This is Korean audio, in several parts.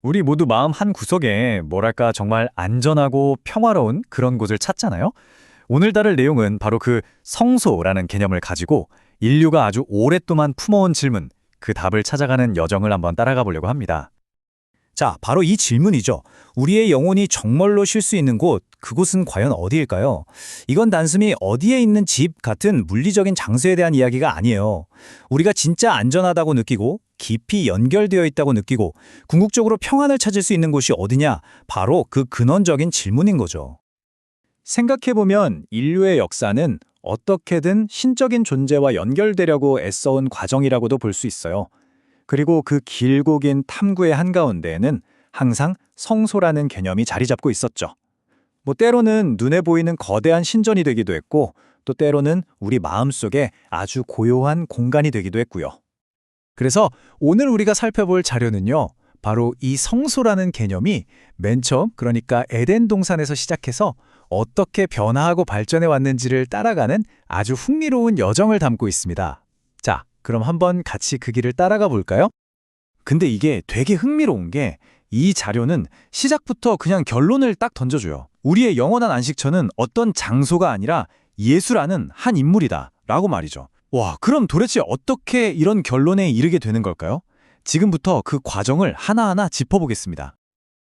우리 모두 마음 한 구석에 뭐랄까 정말 안전하고 평화로운 그런 곳을 찾잖아요. 오늘 다룰 내용은 바로 그 성소라는 개념을 가지고 인류가 아주 오랫동안 품어온 질문, 그 답을 찾아가는 여정을 한번 따라가 보려고 합니다. 자, 바로 이 질문이죠. 우리의 영혼이 정말로 쉴 수 있는 곳, 그곳은 과연 어디일까요? 이건 단순히 어디에 있는 집 같은 물리적인 장소에 대한 이야기가 아니에요. 우리가 진짜 안전하다고 느끼고 깊이 연결되어 있다고 느끼고 궁극적으로 평안을 찾을 수 있는 곳이 어디냐? 바로 그 근원적인 질문인 거죠. 생각해보면 인류의 역사는 어떻게든 신적인 존재와 연결되려고 애써온 과정이라고도 볼 수 있어요. 그리고 그 길고 긴 탐구의 한가운데에는 항상 성소라는 개념이 자리 잡고 있었죠. 때로는 눈에 보이는 거대한 신전이 되기도 했고, 또 때로는 우리 마음속에 아주 고요한 공간이 되기도 했고요. 그래서 오늘 우리가 살펴볼 자료는요, 바로 이 성소라는 개념이 맨 처음, 그러니까 에덴 동산에서 시작해서 어떻게 변화하고 발전해 왔는지를 따라가는 아주 흥미로운 여정을 담고 있습니다. 자, 그럼 한번 같이 그 길을 따라가 볼까요? 근데 이게 되게 흥미로운 게 이 자료는 시작부터 그냥 결론을 딱 던져줘요. 우리의 영원한 안식처는 어떤 장소가 아니라 예수라는 한 인물이다 라고 말이죠. 와, 그럼 도대체 어떻게 이런 결론에 이르게 되는 걸까요? 지금부터 그 과정을 하나하나 짚어보겠습니다.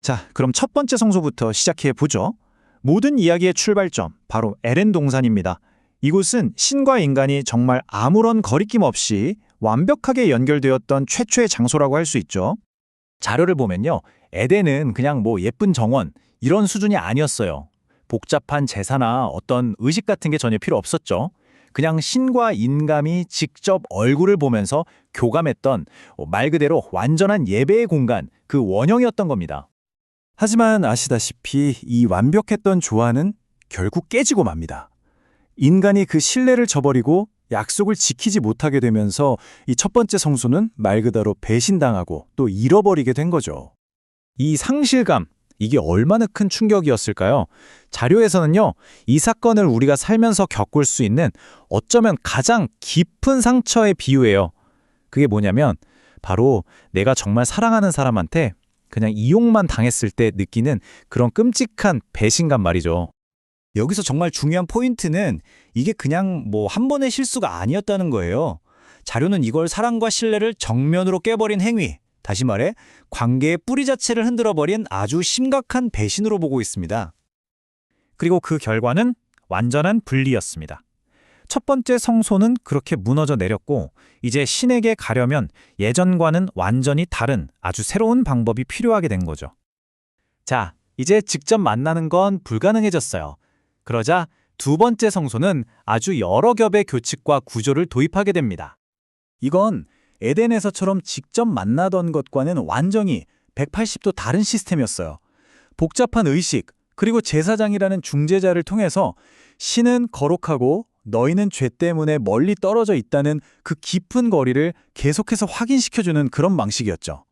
자, 그럼 첫 번째 성소부터 시작해 보죠. 모든 이야기의 출발점, 바로 에덴 동산입니다. 이곳은 신과 인간이 정말 아무런 거리낌 없이 완벽하게 연결되었던 최초의 장소라고 할 수 있죠. 자료를 보면요, 에덴은 그냥 예쁜 정원, 이런 수준이 아니었어요. 복잡한 제사나 어떤 의식 같은 게 전혀 필요 없었죠. 그냥 신과 인간이 직접 얼굴을 보면서 교감했던 말 그대로 완전한 예배의 공간, 그 원형이었던 겁니다. 하지만 아시다시피 이 완벽했던 조화는 결국 깨지고 맙니다. 인간이 그 신뢰를 저버리고 약속을 지키지 못하게 되면서 이 첫 번째 성소는 말 그대로 배신당하고 또 잃어버리게 된 거죠. 이 상실감, 이게 얼마나 큰 충격이었을까요? 자료에서는요, 이 사건을 우리가 살면서 겪을 수 있는 어쩌면 가장 깊은 상처에 비유해요. 그게 뭐냐면 바로 내가 정말 사랑하는 사람한테 그냥 이용만 당했을 때 느끼는 그런 끔찍한 배신감 말이죠. 여기서 정말 중요한 포인트는 이게 그냥 한 번의 실수가 아니었다는 거예요. 자료는 이걸 사랑과 신뢰를 정면으로 깨버린 행위, 다시 말해 관계의 뿌리 자체를 흔들어버린 아주 심각한 배신으로 보고 있습니다. 그리고 그 결과는 완전한 분리였습니다. 첫 번째 성소는 그렇게 무너져 내렸고 이제 신에게 가려면 예전과는 완전히 다른 아주 새로운 방법이 필요하게 된 거죠. 자, 이제 직접 만나는 건 불가능해졌어요. 그러자 두 번째 성소는 아주 여러 겹의 교칙과 구조를 도입하게 됩니다. 이건 에덴에서처럼 직접 만나던 것과는 완전히 180도 다른 시스템이었어요. 복잡한 의식, 그리고 제사장이라는 중재자를 통해서 신은 거룩하고 너희는 죄 때문에 멀리 떨어져 있다는 그 깊은 거리를 계속해서 확인시켜주는 그런 방식이었죠.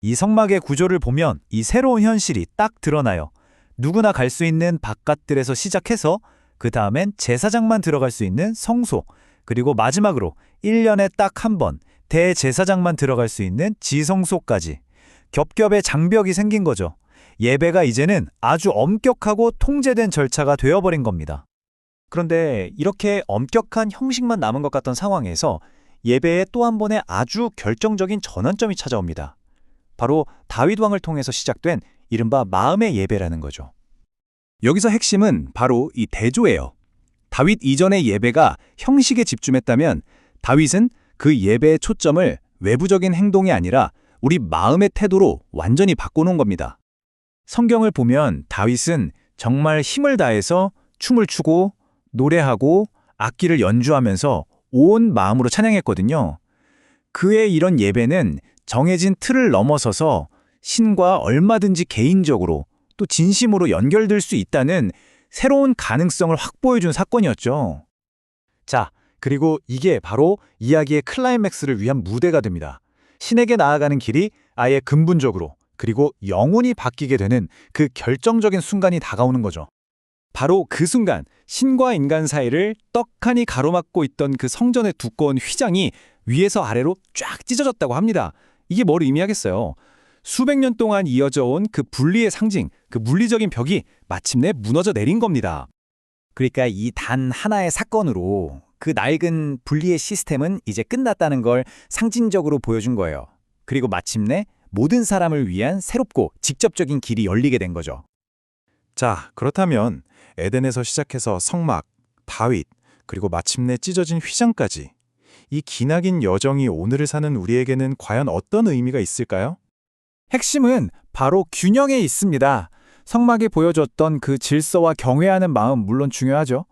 이 성막의 구조를 보면 이 새로운 현실이 딱 드러나요. 누구나 갈 수 있는 바깥들에서 시작해서 그 다음엔 제사장만 들어갈 수 있는 성소, 그리고 마지막으로 1년에 딱 한 번 대제사장만 들어갈 수 있는 지성소까지 겹겹의 장벽이 생긴 거죠. 예배가 이제는 아주 엄격하고 통제된 절차가 되어버린 겁니다. 그런데 이렇게 엄격한 형식만 남은 것 같던 상황에서 예배에 또 한 번의 아주 결정적인 전환점이 찾아옵니다. 바로 다윗 왕을 통해서 시작된 이른바 마음의 예배라는 거죠. 여기서 핵심은 바로 이 대조예요. 다윗 이전의 예배가 형식에 집중했다면 다윗은 그 예배의 초점을 외부적인 행동이 아니라 우리 마음의 태도로 완전히 바꿔놓은 겁니다. 성경을 보면 다윗은 정말 힘을 다해서 춤을 추고 노래하고 악기를 연주하면서 온 마음으로 찬양했거든요. 그의 이런 예배는 정해진 틀을 넘어서서 신과 얼마든지 개인적으로 또 진심으로 연결될 수 있다는 새로운 가능성을 확보해준 사건이었죠. 자, 그리고 이게 바로 이야기의 클라이맥스를 위한 무대가 됩니다. 신에게 나아가는 길이 아예 근본적으로 그리고 영혼이 바뀌게 되는 그 결정적인 순간이 다가오는 거죠. 바로 그 순간 신과 인간 사이를 떡하니 가로막고 있던 그 성전의 두꺼운 휘장이 위에서 아래로 쫙 찢어졌다고 합니다. 이게 뭘 의미하겠어요? 수백 년 동안 이어져 온 그 분리의 상징, 그 물리적인 벽이 마침내 무너져 내린 겁니다. 그러니까 이 단 하나의 사건으로 그 낡은 분리의 시스템은 이제 끝났다는 걸 상징적으로 보여준 거예요. 그리고 마침내 모든 사람을 위한 새롭고 직접적인 길이 열리게 된 거죠. 자, 그렇다면 에덴에서 시작해서 성막, 다윗, 그리고 마침내 찢어진 휘장까지 이 기나긴 여정이 오늘을 사는 우리에게는 과연 어떤 의미가 있을까요? 핵심은 바로 균형에 있습니다. 성막이 보여줬던 그 질서와 경외하는 마음 물론 중요하죠.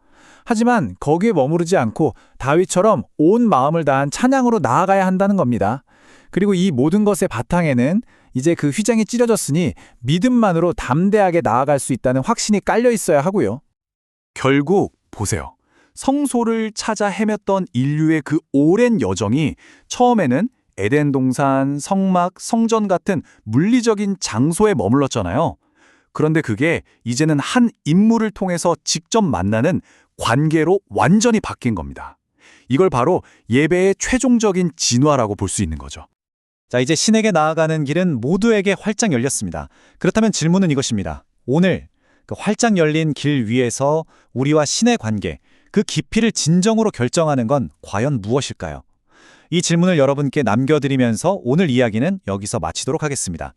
하지만 거기에 머무르지 않고 다윗처럼 온 마음을 다한 찬양으로 나아가야 한다는 겁니다. 그리고 이 모든 것의 바탕에는 이제 그 휘장이 찢어졌으니 믿음만으로 담대하게 나아갈 수 있다는 확신이 깔려 있어야 하고요. 결국 보세요. 성소를 찾아 헤맸던 인류의 그 오랜 여정이 처음에는 에덴 동산, 성막, 성전 같은 물리적인 장소에 머물렀잖아요. 그런데 그게 이제는 한 인물을 통해서 직접 만나는 관계로 완전히 바뀐 겁니다. 이걸 바로 예배의 최종적인 진화라고 볼 수 있는 거죠. 자, 이제 신에게 나아가는 길은 모두에게 활짝 열렸습니다. 그렇다면 질문은 이것입니다. 오늘 그 활짝 열린 길 위에서 우리와 신의 관계, 그 깊이를 진정으로 결정하는 건 과연 무엇일까요? 이 질문을 여러분께 남겨드리면서 오늘 이야기는 여기서 마치도록 하겠습니다.